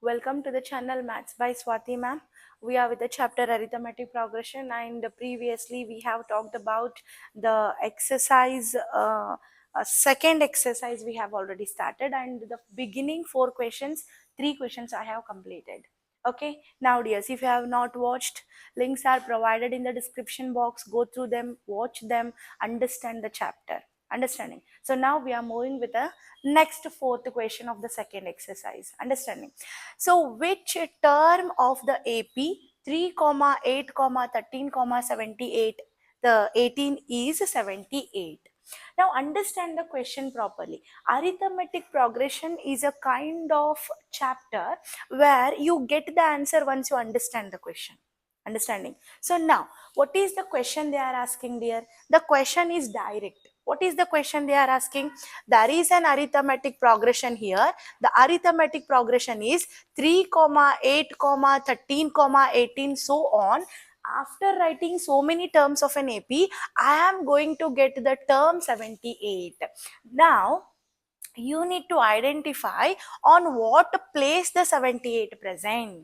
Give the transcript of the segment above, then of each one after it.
Welcome to the channel Maths by Swati ma'am. We are with the chapter arithmetic progression, and previously we have talked about the exercise, second exercise we have already started, and the beginning 4 questions, 3 questions I have completed. Okay, now dears, if you have not watched, links are provided in the description box. Go through them, watch them, understand the chapter. Understanding. So now we are moving with the next fourth question of the second exercise. Understanding. So which term of the AP 3, 8, 13, 78, the 18 is 78. Now understand the question properly. Arithmetic progression is a kind of chapter where you get the answer once you understand the question. Understanding. So now, what is the question they are asking, dear? The question is direct. What is the question they are asking? There is an arithmetic progression here. The arithmetic progression is 3, 8, 13, 18, so on. After writing so many terms of an AP, I am going to get the term 78. Now, you need to identify on what place the 78 present,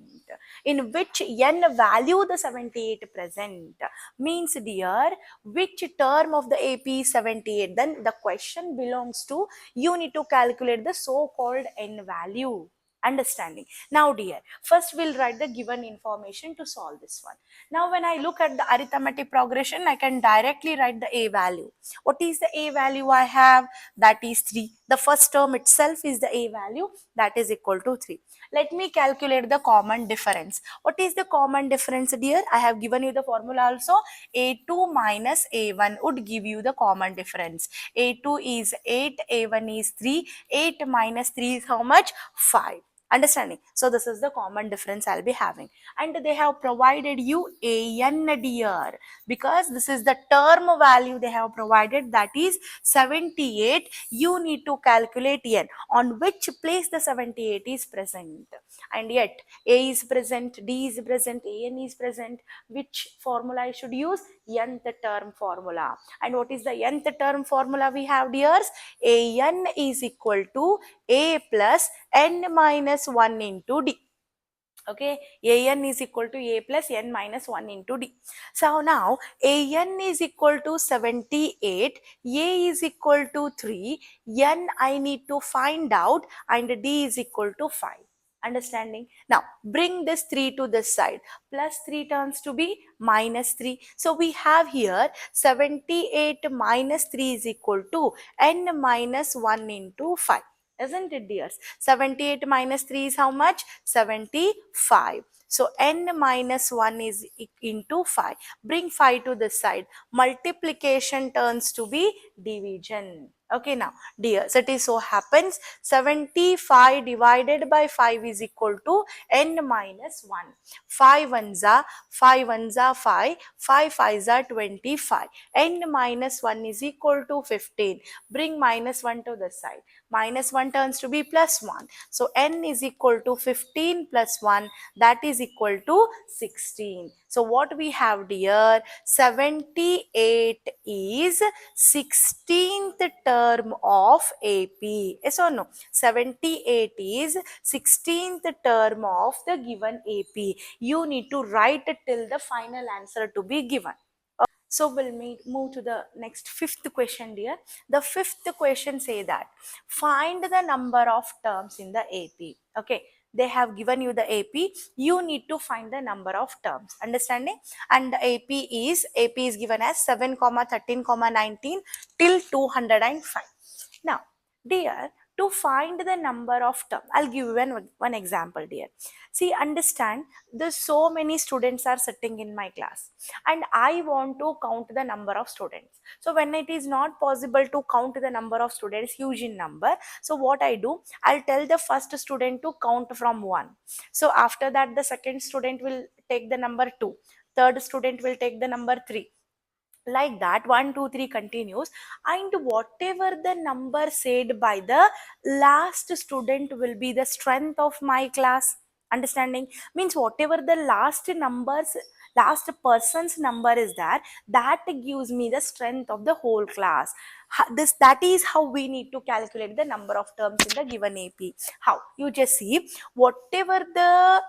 in which n value the 78 present. Means, dear, which term of the AP is 78, then the question belongs to, you need to calculate the so-called n value. Understanding. Now dear, first we'll write the given information to solve this one. Now when I look at the arithmetic progression, I can directly write the a value. What is the a value I have? That is 3. The first term itself is the a value, that is equal to 3. Let me calculate the common difference. What is the common difference, dear? I have given you the formula also. A2 minus A1 would give you the common difference. A2 is 8, A1 is 3. 8 minus 3 is how much? 5. Understanding? So this is the common difference I'll be having. And they have provided you an, dear, because this is the term value they have provided, that is 78. You need to calculate n, on which place the 78 is present. And yet a is present, d is present, an is present. Which formula I should use? Nth term formula. And what is the nth term formula we have, dears? An is equal to a plus n minus 1 into d. Okay, an is equal to a plus n minus 1 into d. So now an is equal to 78, a is equal to 3, n I need to find out, and d is equal to 5. Understanding? Now bring this 3 to this side. Plus 3 turns to be minus 3. So we have here 78 minus 3 is equal to n minus 1 into 5. Isn't it, dears? 78 minus 3 is how much? 75. So n minus 1 is into 5. Bring 5 to this side. Multiplication turns to be division. Okay, now dears, it is so happens 75 divided by 5 is equal to n minus 1. 5 ones are 5 ones are 5, 5 5s are 25. N minus 1 is equal to 15. Bring minus 1 to the side. Minus 1 turns to be plus 1. So n is equal to 15 plus 1, that is equal to 16. So what we have, dear? 78 is 16th term of AP. Yes or no? 78 is 16th term of the given AP. You need to write it till the final answer to be given. So we'll move to the next fifth question, dear. The fifth question say that find the number of terms in the AP. Okay, they have given you the AP. You need to find the number of terms. Understanding? And the AP is given as 7, 13, 19 till 205. Now, dear, to find the number of terms, I'll give you one example, dear. See, understand, there's so many students are sitting in my class, and I want to count the number of students. So when it is not possible to count the number of students, huge in number, so what I do, I'll tell the first student to count from 1. So after that, the second student will take the number 2. Third student will take the number 3. Like that, 1 2 3 continues, and whatever the number said by the last student will be the strength of my class. Understanding? Means whatever the last person's number is there, that gives me the strength of the whole class. That is how we need to calculate the number of terms in the given AP. How? You just see, whatever the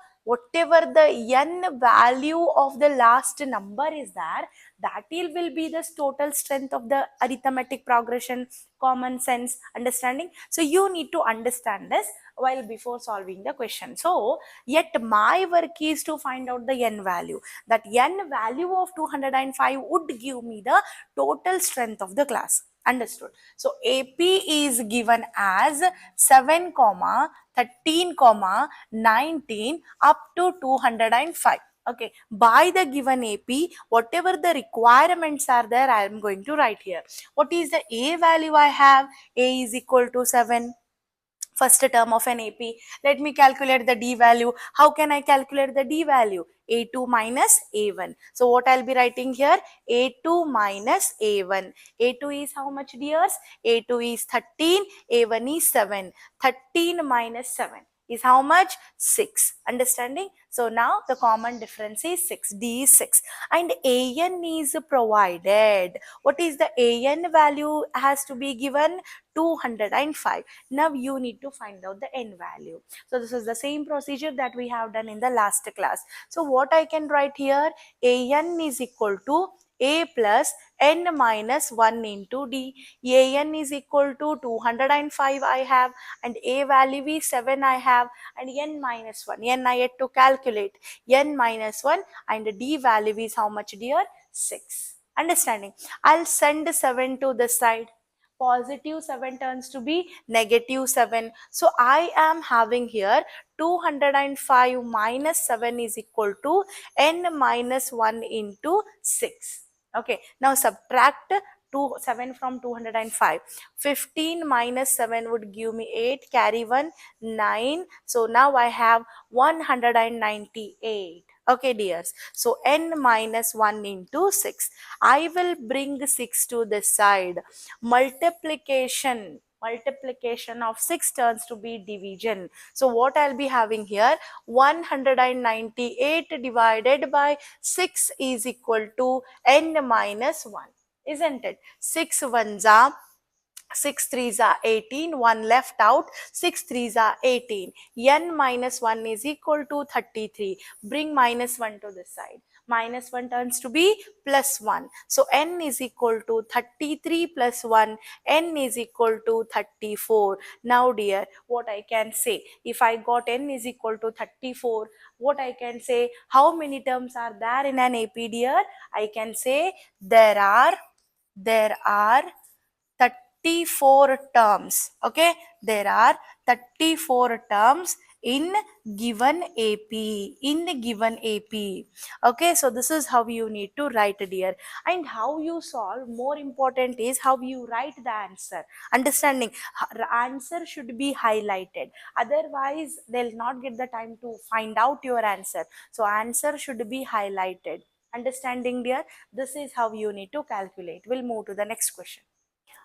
n value of the last number is there, that will be the total strength of the arithmetic progression. Common sense understanding. So you need to understand this while before solving the question. So yet my work is to find out the n value. That n value of 205 would give me the total strength of the class. Understood? So AP is given as 7, 13, 19 up to 205. Okay, by the given AP, whatever the requirements are there, I am going to write here. What is the A value I have? A is equal to 7. First term of an AP. Let me calculate the D value. How can I calculate the D value? A2 minus A1. So what I'll be writing here? A2 minus A1. A2 is how much, dears? A2 is 13. A1 is 7. 13 minus 7 is how much? 6. Understanding? So now the common difference is 6. D is 6. And AN is provided. What is the AN value has to be given? 205. Now you need to find out the n value. So this is the same procedure that we have done in the last class. So what I can write here? AN is equal to A plus n minus 1 into D. AN is equal to 205 I have, and A value is 7 I have, and n minus 1. N I had to calculate. N minus 1, and D value is how much, dear? 6. Understanding? I'll send 7 to this side. Positive 7 turns to be negative 7. So I am having here 205 minus 7 is equal to n minus 1 into 6. Okay, now subtract 7 from 205. 15 minus 7 would give me 8, carry 1, 9. So now I have 198. Okay, dears. So n minus 1 into 6. I will bring 6 to this side. Multiplication of 6 turns to be division. So what I'll be having here? 198 divided by 6 is equal to n minus 1. Isn't it? 6 ones are 6 threes are 18, 1 left out, 6 threes are 18. N minus 1 is equal to 33. Bring minus 1 to this side. Minus 1 turns to be plus 1. So n is equal to 33 plus 1. N is equal to 34. Now dear, what I can say? If I got n is equal to 34, what I can say? How many terms are there in an AP, dear? I can say there are 34 terms. Okay, there are 34 terms in given AP. Okay, so this is how you need to write, dear. And how you solve, more important is how you write the answer. Understanding? Answer should be highlighted, otherwise they'll not get the time to find out your answer. So answer should be highlighted. Understanding, dear? This is how you need to calculate. We'll move to the next question.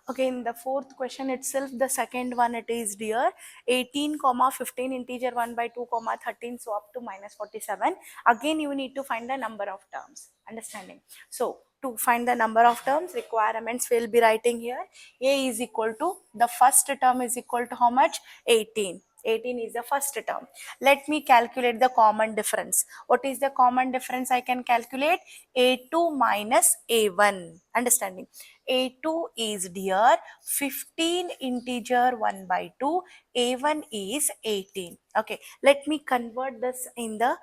Okay, in the fourth question itself, the second one, it is, dear, 18 comma 15 integer 1 by 2 comma 13, so up to minus 47. Again you need to find the number of terms. Understanding? So to find the number of terms, requirements we'll be writing here. A is equal to, the first term is equal to how much? 18. 18 is the first term. Let me calculate the common difference. What is the common difference I can calculate? A2 minus A1. Understanding? A2 is, dear, 15 integer 1 by 2. A1 is 18. Okay, let me convert this in the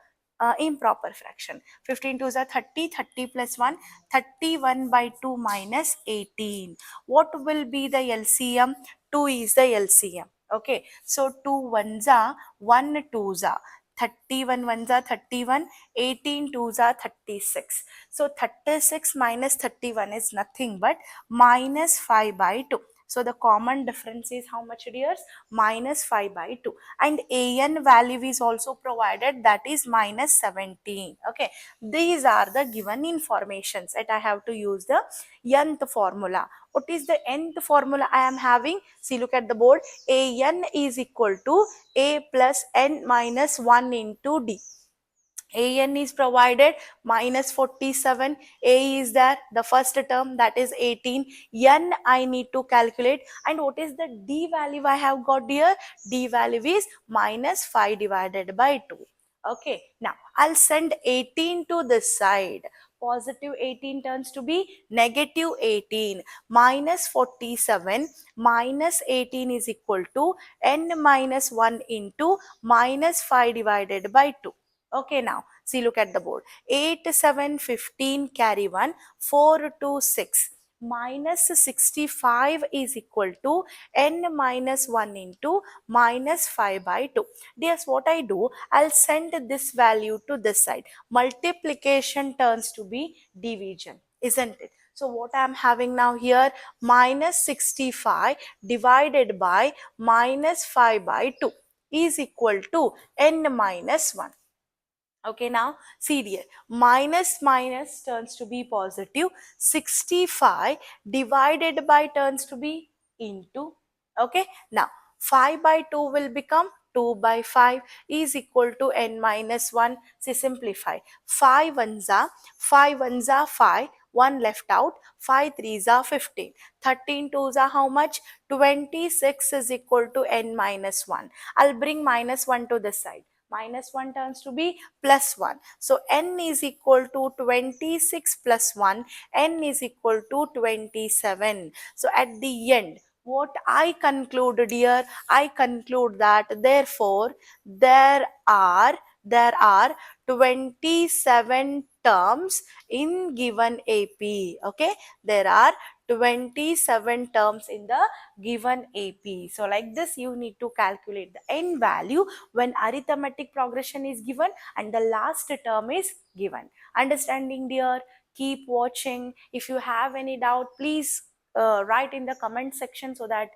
improper fraction. 15 2s are 30, 30 plus 1, 31 by 2 minus 18. What will be the LCM? 2 is the LCM. Okay, so 2 ones are 1 twos are 31 ones are 31, 18 twos are 36. So 36 minus 31 is nothing but minus 5 by 2. So the common difference is how much, dears? Minus 5 by 2. And AN value is also provided, that is minus 17. Okay, these are the given informations that I have to use the nth formula. What is the nth formula I am having? See, look at the board. AN is equal to A plus N minus 1 into D. an is provided, minus 47, a is there, the first term, that is 18, n I need to calculate, and what is the d value I have got here? D value is minus 5 divided by 2. Okay, now I'll send 18 to this side. Positive 18 turns to be negative 18. Minus 47 minus 18 is equal to n minus 1 into minus 5 divided by 2. Okay, now see, look at the board. 8, 7, 15, carry 1, 4, 2, 6. Minus 65 is equal to n minus 1 into minus 5 by 2. Dears, what I do, I'll send this value to this side. Multiplication turns to be division, isn't it? So what I'm having now here, minus 65 divided by minus 5 by 2 is equal to n minus 1. Okay, now see here, minus minus turns to be positive, 65 divided by turns to be into. Okay, now 5 by 2 will become 2 by 5 is equal to n minus 1. See, simplify. 5 ones are 5, 1 left out, 5 threes are 15, 13 twos are how much? 26 is equal to n minus 1. I'll bring minus 1 to this side. Minus 1 turns to be plus 1. So n is equal to 26 plus 1. N is equal to 27. So at the end, what I concluded here, I conclude that therefore there are 27 terms in given AP. Okay, there are 27 terms in the given AP. So like this, you need to calculate the n value when arithmetic progression is given and the last term is given. Understanding, dear? Keep watching. If you have any doubt, please write in the comment section, so that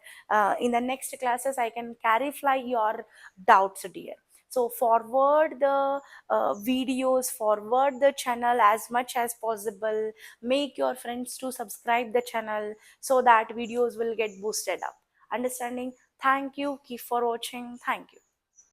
in the next classes I can clarify your doubts, dear. So forward the videos, forward the channel as much as possible. Make your friends to subscribe the channel so that videos will get boosted up. Understanding? Thank you. Keep for watching. Thank you.